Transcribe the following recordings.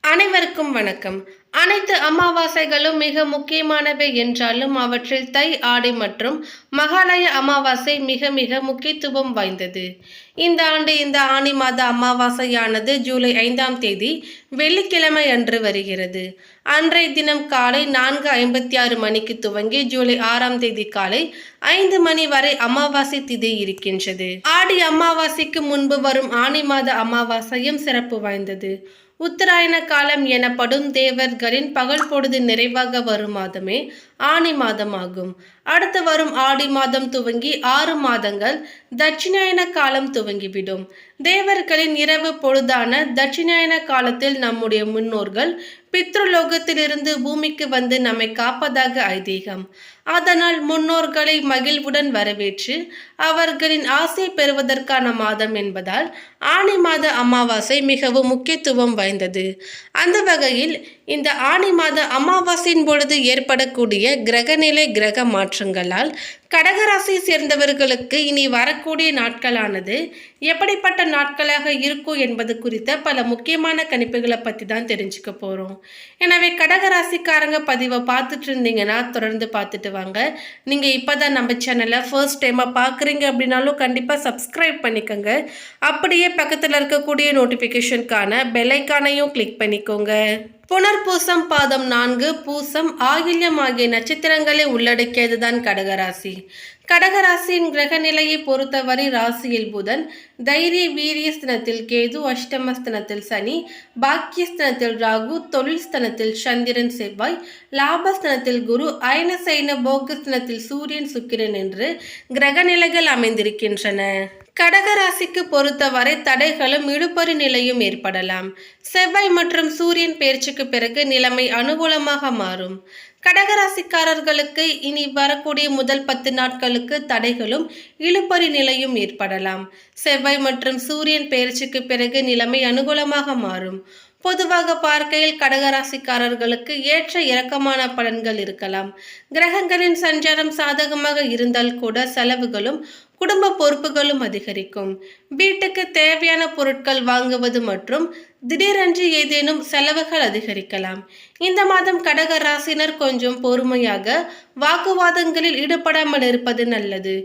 அனைவருக்கும் வணக்கம். அனைத்து அமாவாசைகளும் மிக முக்கியமானவை என்றாலும் அவற்றில் தை, ஆடி மற்றும் மகாலய அமாவாசை மிக மிக முக்கியத்துவம் வாய்ந்தது. இந்த ஆண்டு இந்த ஆனி மாத அமாவாசையானது ஜூலை 5ஆம் தேதி வெள்ளிக்கிழமை அன்று வருகிறது. அன்றைய தினம் காலை 4:56 மணிக்கு துவங்கி ஜூலை 6ஆம் தேதி காலை 5 மணி வரை அமாவாசை திதி இருக்கின்றது. ஆடி அமாவாசைக்கு முன்பு வரும் ஆனி மாத அமாவாசையும் சிறப்பு வாய்ந்தது. உத்தராயண காலம் எனப்படும் தேவர்களின் பகல் பொழுது நிறைவாக வரும் மாதமே ஆனி மாதமாகும். அடுத்து வரும் ஆடி மாதம் துவங்கி 6 மாதங்கள் தட்சிணாயன காலம் துவங்கிவிடும். தேவர்களின் இரவு பொழுதான தட்சிணாயன காலத்தில் நம்முடைய முன்னோர்கள் பித்ருலோகத்திலிருந்து பூமிக்கு வந்து நம்மை காப்பதாக ஐதீகம். அதனால் முன்னோர்களை மகிழ்வுடன் வரவேற்று அவர்களின் ஆசை பெறுவதற்கான மாதம் என்பதால் ஆனி மாத அமாவாசை மிகவும் முக்கியத்துவம் வாய்ந்தது. அந்த வகையில் இந்த ஆனி மாத அமாவாசையின் பொழுது ஏற்படக்கூடிய கிரகநிலை கிரக மாற்றங்களால் கடகராசி சேர்ந்தவர்களுக்கு இனி வரக்கூடிய நாட்களானது எப்படிப்பட்ட நாட்களாக இருக்கும் என்பது குறித்த பல முக்கியமான கணிப்புகளை பற்றி தான் தெரிஞ்சுக்க போகிறோம். எனவே கடகராசிக்காரங்க பதிவை பார்த்துட்டு இருந்தீங்கன்னா தொடர்ந்து பார்த்துட்டு வாங்க. நீங்கள் இப்போ தான் நம்ம சேனலை ஃபர்ஸ்ட் டைமாக பார்க்குறீங்க அப்படின்னாலும் கண்டிப்பாக சப்ஸ்கிரைப் பண்ணிக்கோங்க. அப்படியே பக்கத்தில் இருக்கக்கூடிய நோட்டிஃபிகேஷனுக்கான பெல்லைக்கானையும் கிளிக் பண்ணிக்கோங்க. புனர்பூசம் பாதம் 4, பூசம், ஆயில்யம் ஆகிய நட்சத்திரங்களை உள்ளடக்கியதுதான் கடகராசி. கடகராசியின் கிரக நிலையை பொறுத்தவரை ராசியில் புதன், தைரிய வீரிய ஸ்தனத்தில் கேது, அஷ்டமஸ்தனத்தில் சனி, பாக்கியஸ்தனத்தில் ராகு, தொழில் ஸ்தனத்தில் சந்திரன் செவ்வாய், லாபஸ்தனத்தில் குரு, அயன சைன போகஸ்தனத்தில் சூரியன் சுக்கிரன் என்று கிரக நிலைகள் அமைந்திருக்கின்றன. கடகராசிக்கு பொறுத்தவரை தடைகளும் இழுபறி நிலையும் ஏற்படலாம். செவ்வாய் மற்றும் சூரியன் பெயர்ச்சிக்கு பிறகு நிலைமை அனுகூலமாக மாறும். கடகராசிக்காரர்களுக்கு இனி வரக்கூடிய முதல் 10 நாட்களுக்கு தடைகளும் இழுபறி நிலையும் ஏற்படலாம். செவ்வாய் மற்றும் சூரியன் பெயர்ச்சிக்கு பிறகு நிலைமை அனுகூலமாக மாறும். பொதுவாக பார்க்கையில் கடகராசிக்காரர்களுக்கு ஏற்ற இறக்கமான பலன்கள் இருக்கலாம். கிரகங்களின் சஞ்சாரம் சாதகமாக இருந்தால் கூட செலவுகளும் குடும்ப பொறுப்புகளும் அதிகரிக்கும். வீட்டுக்கு தேவையான பொருட்கள் வாங்குவது மற்றும் திடீரென்று ஏதேனும் செலவுகள் அதிகரிக்கலாம். இந்த மாதம் கடக ராசினர் கொஞ்சம் பொறுமையாக வாக்குவாதங்களில் ஈடுபடாமல் இருப்பது நல்லது.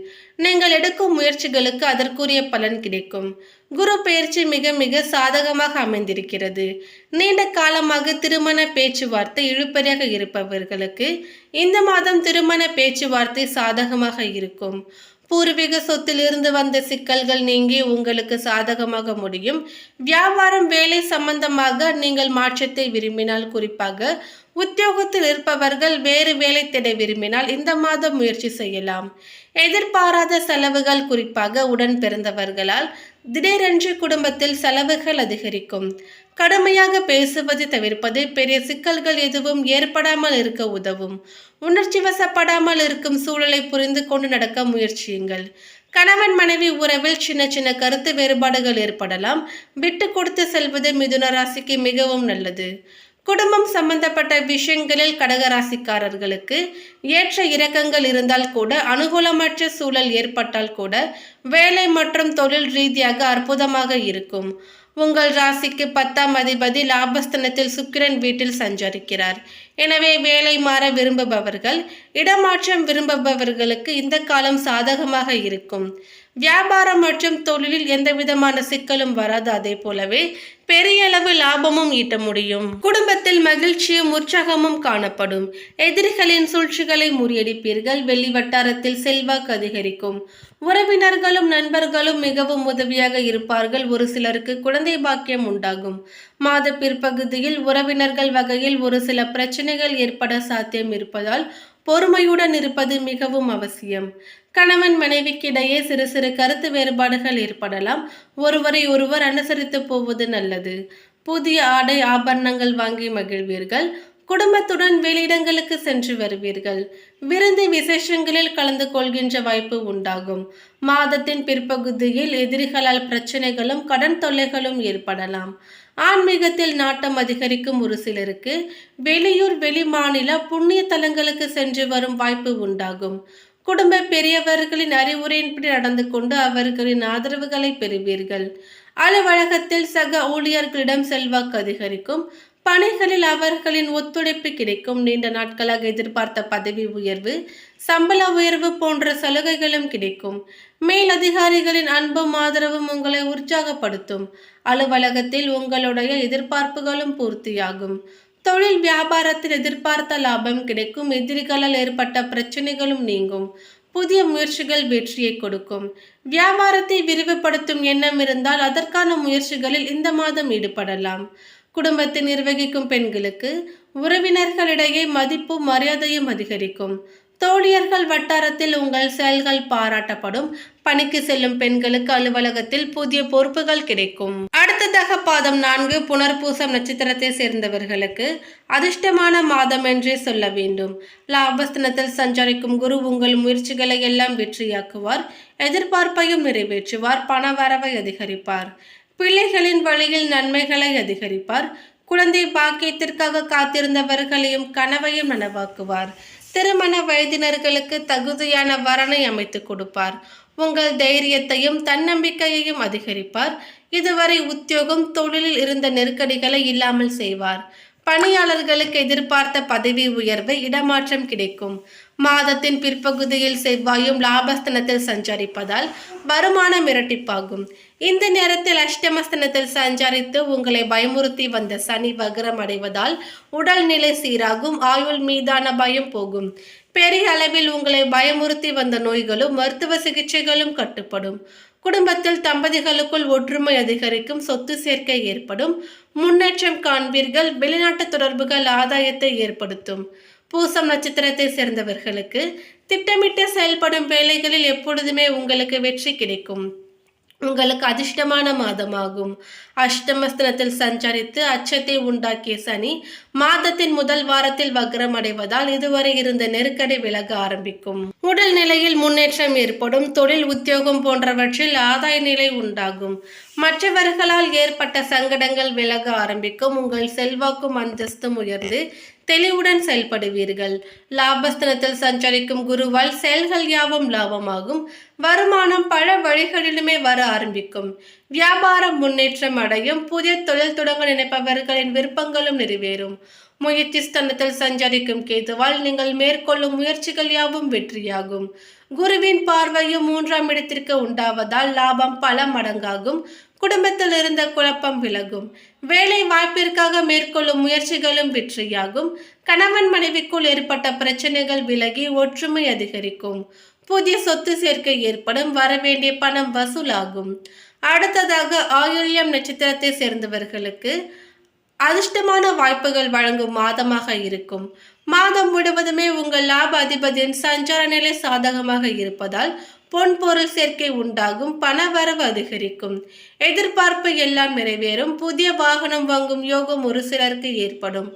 நீங்கள் எடுக்கும் முயற்சிகளுக்கு அதற்குரிய பலன் கிடைக்கும். குரு பெயர்ச்சி மிக மிக சாதகமாக அமைந்திருக்கிறது. நீண்ட காலமாக திருமண பேச்சுவார்த்தை இழுபறியாக இருப்பவர்களுக்கு இந்த மாதம் திருமண பேச்சுவார்த்தை சாதகமாக இருக்கும். பூர்வீக சொத்தில் இருந்து வந்த சிக்கல்கள் நீங்கி உங்களுக்கு சாதகமாக முடியும். வியாபாரம் வேலை சம்பந்தமாக நீங்கள் மாற்றத்தை விரும்பினால், குறிப்பாக உத்தியோகத்தில் இருப்பவர்கள் வேறு வேலை தேட விரும்பினால் இந்த மாதம் முயற்சி செய்யலாம். எதிர்பாராத செலவுகள், குறிப்பாக உடன் பிறந்தவர்களால் திடீரென்று குடும்பத்தில் செலவுகள் அதிகரிக்கும். கடுமையாக பேசுவதை தவிர்ப்பது பெரிய சிக்கல்கள் எதுவும் ஏற்படாமல் இருக்க உதவும். உணர்ச்சி வசப்படாமல் இருக்கும் சூழலை புரிந்து கொண்டு நடக்க முயற்சியுங்கள். கணவன் மனைவி உறவில் சின்ன சின்ன கருத்து வேறுபாடுகள் ஏற்படலாம். விட்டு கொடுத்து செல்வது மிதுன ராசிக்கு மிகவும் நல்லது. குடும்பம் சம்பந்தப்பட்ட விஷயங்களில் கடகராசிக்காரர்களுக்கு ஏற்ற இறக்கங்கள் இருந்தால் கூட, அனுகூலமற்ற சூழல் ஏற்பட்டால் கூட வேலை மற்றும் தொழில் ரீதியாக அற்புதமாக இருக்கும். உங்கள் ராசிக்கு 10ஆம் அதிபதி லாபஸ்தனத்தில் சுக்கிரன் வீட்டில் சஞ்சரிக்கிறார். எனவே வேலை மாற விரும்புபவர்கள், இடமாற்றம் விரும்புபவர்களுக்கு இந்த காலம் சாதகமாக இருக்கும். வியாபாரம் மற்றும் தொழிலில் எந்த விதமான சிக்கலும் வராது. அதே போலவே பெரிய அளவு லாபமும் ஈட்ட முடியும். குடும்பத்தில் மகிழ்ச்சியும் உற்சாகமும் காணப்படும். எதிரிகளின் சூழ்ச்சிகளை முறியடிப்பீர்கள். வெளி வட்டாரத்தில் செல்வாக்கு அதிகரிக்கும். உறவினர்களும் நண்பர்களும் மிகவும் உதவியாக இருப்பார்கள். ஒரு சிலருக்கு குழந்தை பாக்கியம் உண்டாகும். மாத பிற்பகுதியில் உறவினர்கள் வகையில் ஒரு சில பிரச்சனைகள் ஏற்பட சாத்தியம் இருப்பதால் பொறுமையுடன் இருப்பது மிகவும் அவசியம். கணவன் மனைவிக்கிடையே சிறு சிறு கருத்து வேறுபாடுகள் ஏற்படலாம். ஒருவரை ஒருவர் அனுசரித்து போவது நல்லது. புதிய ஆடை ஆபரணங்கள் வாங்கி மகிழ்வீர்கள். குடும்பத்துடன் வெளியிடங்களுக்கு சென்று வருவீர்கள். விருந்து விசேஷங்களில் கலந்து கொள்கின்ற வாய்ப்பு உண்டாகும். மாதத்தின் பிற்பகுதியில் எதிரிகளால் பிரச்சனைகளும் கடன் தொல்லைகளும் ஏற்படலாம். ஆன்மீகத்தில் நாட்டம் அதிகரிக்கும். ஒரு சிலருக்கு வெளியூர் வெளி மாநில புண்ணிய தலங்களுக்கு சென்று வரும் வாய்ப்பு உண்டாகும். குடும்ப பெரியவர்களின் அறிவுரையின்படி நடந்து கொண்டு அவர்களின் ஆதரவுகளை பெறுவீர்கள். அலுவலகத்தில் சக ஊழியர்களிடம் செல்வாக்கு அதிகரிக்கும். பணிகளில் அவர்களின் ஒத்துழைப்பு கிடைக்கும். நீண்ட நாட்களாக எதிர்பார்த்த பதவி உயர்வு, சம்பள உயர்வு போன்ற சலுகைகளும் கிடைக்கும். மேலதிகாரிகளின் அன்பும் ஆதரவும் உங்களை உற்சாகப்படுத்தும். அலுவலகத்தில் உங்களுடைய எதிர்பார்ப்புகளும் பூர்த்தியாகும். தொழில் வியாபாரத்தில் எதிர்பார்த்த லாபம் கிடைக்கும். எதிரிகளால் ஏற்பட்ட பிரச்சனைகளும் நீங்கும். புதிய முயற்சிகள் வெற்றியை கொடுக்கும். வியாபாரத்தை விரிவுபடுத்தும் எண்ணம் இருந்தால் அதற்கான முயற்சிகளில் இந்த மாதம் ஈடுபடலாம். குடும்பத்தை நிர்வகிக்கும் பெண்களுக்கு உறவினர்களிடையே மதிப்பும் மரியாதையும் அதிகரிக்கும். தோழியர்கள் வட்டாரத்தில் உங்கள் செயல்கள் பாராட்டப்படும். பணிக்கு செல்லும் பெண்களுக்கு அலுவலகத்தில் புதிய பொறுப்புகள் கிடைக்கும். அடுத்ததாக பாதம் 4 புனர்பூசம் நட்சத்திரத்தை சேர்ந்தவர்களுக்கு அதிர்ஷ்டமான மாதம் என்றே சொல்ல வேண்டும். லாபஸ்தானத்தில் சஞ்சரிக்கும் குரு உங்கள் முயற்சிகளை எல்லாம் வெற்றியாக்குவார். எதிர்பார்ப்பையும் நிறைவேற்றுவார். பண வரவை அதிகரிப்பார். பிள்ளைகளின் வழியில் நன்மைகளை அதிகரிப்பார். குழந்தை பாக்கியத்திற்காக காத்திருந்தவர்களையும் கனவையும் நனவாக்குவார். திருமண வயதினர்களுக்கு தகுதியான வரனை அமைத்துக் கொடுப்பார். உங்கள் தைரியத்தையும் தன்னம்பிக்கையையும் அதிகரிப்பார். இதுவரை உத்தியோகம் தொழிலில் இருந்த நெருக்கடிகளை இல்லாமல் செய்வார். பணியாளர்களுக்கு எதிர்பார்த்த பதவி உயர்வு, இடமாற்றம் கிடைக்கும். மாதத்தின் பிற்பகுதியில் செவ்வாயும் லாபஸ்தானத்தில் சஞ்சரிப்பதால் வருமானம் இரட்டிப்பாகும். இந்த நேரத்தில் அஷ்டமஸ்தானத்தில் சஞ்சரித்து உங்களை பயமுறுத்தி வந்த சனி வக்ரம் அடைவதால் உடல்நிலை சீராகும். ஆயுள் மீதான பயம் போகும். பெரிய அளவில் உங்களை பயமுறுத்தி வந்த நோய்களும் மருத்துவ சிகிச்சைகளும் கட்டுப்படும். குடும்பத்தில் தம்பதிகளுக்குள் ஒற்றுமை அதிகரிக்கும். சொத்து சேர்க்கை ஏற்படும். முன்னேற்றம் காண்பீர்கள். வெளிநாட்டு தொடர்புகள் ஆதாயத்தை ஏற்படுத்தும். பூசம் நட்சத்திரத்தை சேர்ந்தவர்களுக்கு திட்டமிட்டு செயல்படும் வேலைகளில் எப்பொழுதுமே உங்களுக்கு வெற்றி கிடைக்கும். உங்களுக்கு அதிர்ஷ்டமான மாதமாகும். அஷ்டமஸ்தானத்தில் சஞ்சரித்து அச்சத்தை உண்டாக்கிய சனி மாதத்தின் முதல் வாரத்தில் வக்ரம் அடைவதால் இதுவரை இருந்த நெருக்கடி விலக ஆரம்பிக்கும். உடல் நிலையில் முன்னேற்றம் ஏற்படும். தொழில் உத்தியோகம் போன்றவற்றில் ஆதாய நிலை உண்டாகும். மற்றவர்களால் ஏற்பட்ட சங்கடங்கள் விலக ஆரம்பிக்கும். உங்கள் செல்வாக்கும் அந்தஸ்தும் உயர்ந்து தெளிவுடன் செயல்படுவீர்கள். லாபஸ்தானத்தில் சஞ்சரிக்கும் குருவால் செயல்கள் யாவும் லாபமாகும். வருமானம் பல வழிகளிலுமே வர ஆரம்பிக்கும். வியாபாரம் முன்னேற்றம் அடையும். புதிய தொழில் தொடங்க நினைப்பவர்களின் விருப்பங்களும் நிறைவேறும். முயற்சி ஸ்தானத்தில் சஞ்சரிக்கும் கேதுவால் நீங்கள் மேற்கொள்ளும் முயற்சிகள் யாவும் வெற்றியாகும். குருவின் பார்வையும் 3ஆம் இடத்திற்கு உண்டாவதால் லாபம் பல மடங்காகும். குடும்பத்தில் இருந்த குழப்பம் விலகும். வேலை வாய்ப்பிற்காக மேற்கொள்ளும் முயற்சிகளும் வெற்றியாகும். கணவன் மனைவிக்குள் ஏற்பட்ட பிரச்சனைகள் விலகி ஒற்றுமை அதிகரிக்கும். புதிய சொத்து சேர்க்கை ஏற்படும். வரவேண்டிய பணம் வசூலாகும். அடுத்ததாக ஆயுள்யம் நட்சத்திரத்தை சேர்ந்தவர்களுக்கு அதிர்ஷ்டமான வாய்ப்புகள் வழங்கும் மாதமாக இருக்கும். மாதம் முழுவதுமே உங்கள் லாப அதிபதியின் சஞ்சார நிலை சாதகமாக இருப்பதால் பொன் பொருள் சேர்க்கை உண்டாகும். பணவரவு அதிகரிக்கும். எதிர்பார்ப்பு எல்லாம் நிறைவேறும். புதிய வாகனம் வாங்கும் யோகம் ஒரு சிலருக்கு ஏற்படும்.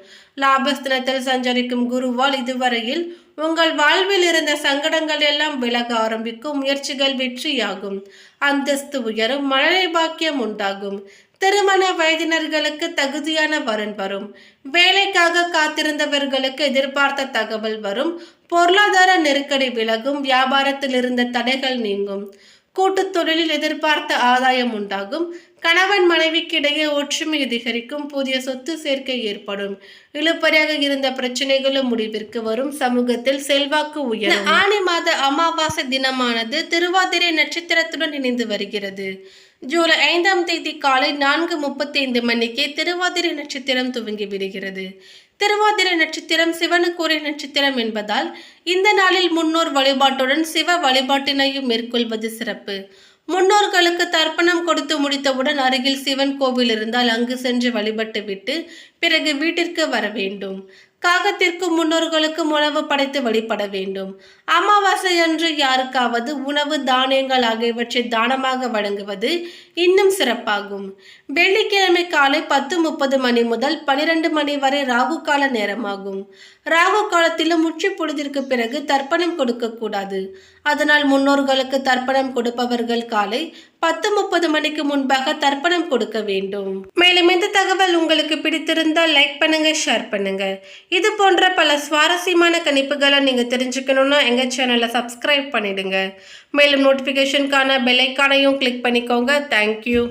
லாபஸ்தானத்தில் சஞ்சரிக்கும் குருவால் இதுவரையில் உங்கள் வாழ்வில் இருந்த சங்கடங்கள் எல்லாம் விலக ஆரம்பிக்கும். முயற்சிகள் வெற்றியாகும். அந்தஸ்து உயரும். மழலை பாக்கியம் உண்டாகும். திருமண வயதினர்களுக்கு தகுதியான வரன் வரும். வேலைக்காக காத்திருந்தவர்களுக்கு எதிர்பார்த்த தகவல் வரும். பொருளாதார நெருக்கடி விலகும். வியாபாரத்தில் இருந்த தடைகள் நீங்கும். கூட்டுத் தொழிலில் எதிர்பார்த்த ஆதாயம் உண்டாகும். கணவன் மனைவிக்கு இடையே ஒற்றுமை அதிகரிக்கும். புதிய சொத்து சேர்க்கை ஏற்படும். இழுபறியாக இருந்த பிரச்சனைகளும் முடிவிற்கு வரும். சமூகத்தில் செல்வாக்கு உயரும். ஆனி மாத அமாவாசை தினமானது திருவாதிரை நட்சத்திரத்துடன் இணைந்து வருகிறது. ஜூலை 5ஆம் தேதி காலை 4:35 மணிக்கே திருவாதிரை நட்சத்திரம் துவங்கி விடுகிறது. திருவாதிரை நட்சத்திரம் சிவனுக்குரிய நட்சத்திரம் என்பதால் இந்த நாளில் முன்னோர் வழிபாட்டுடன் சிவ வழிபாட்டினையும் மேற்கொள்வது சிறப்பு. முன்னோர்களுக்கு தர்ப்பணம் கொடுத்து முடித்தவுடன் அருகில் சிவன் கோவில் இருந்தால் அங்கு சென்று வழிபட்டு விட்டு பிறகு வீட்டிற்கு வர வேண்டும். காகத்திற்கும் முன்னோர்களுக்கும் உணவு படைத்து வழிபட வேண்டும். அமாவாசை அன்று யாருக்காவது உணவு தானியங்கள் ஆகியவற்றை தானமாக வழங்குவது இன்னும் சிறப்பாகும். வெள்ளிக்கிழமை காலை 10:30 மணி முதல் 12 மணி வரை ராகு கால நேரமாகும். ராகு காலத்திலும் உச்சி பொழுதிற்கு பிறகு தர்ப்பணம் கொடுக்கக்கூடாது. அதனால் முன்னோர்களுக்கு தர்ப்பணம் கொடுப்பவர்கள் காலை 10:30 மணிக்கு முன்பாக தர்ப்பணம் கொடுக்க வேண்டும். மேலும் இந்த தகவல் உங்களுக்கு பிடித்திருந்தால் லைக் பண்ணுங்க, ஷேர் பண்ணுங்க. இது போன்ற பல சுவாரஸ்யமான கணிப்புகளை நீங்க தெரிஞ்சுக்கணும்னா எங்க சேனலை சப்ஸ்கிரைப் பண்ணிடுங்க. மேலும் நோட்டிபிகேஷனுக்கான பெல் ஐகானையும் கிளிக் பண்ணிக்கோங்க. தேங்க்யூ.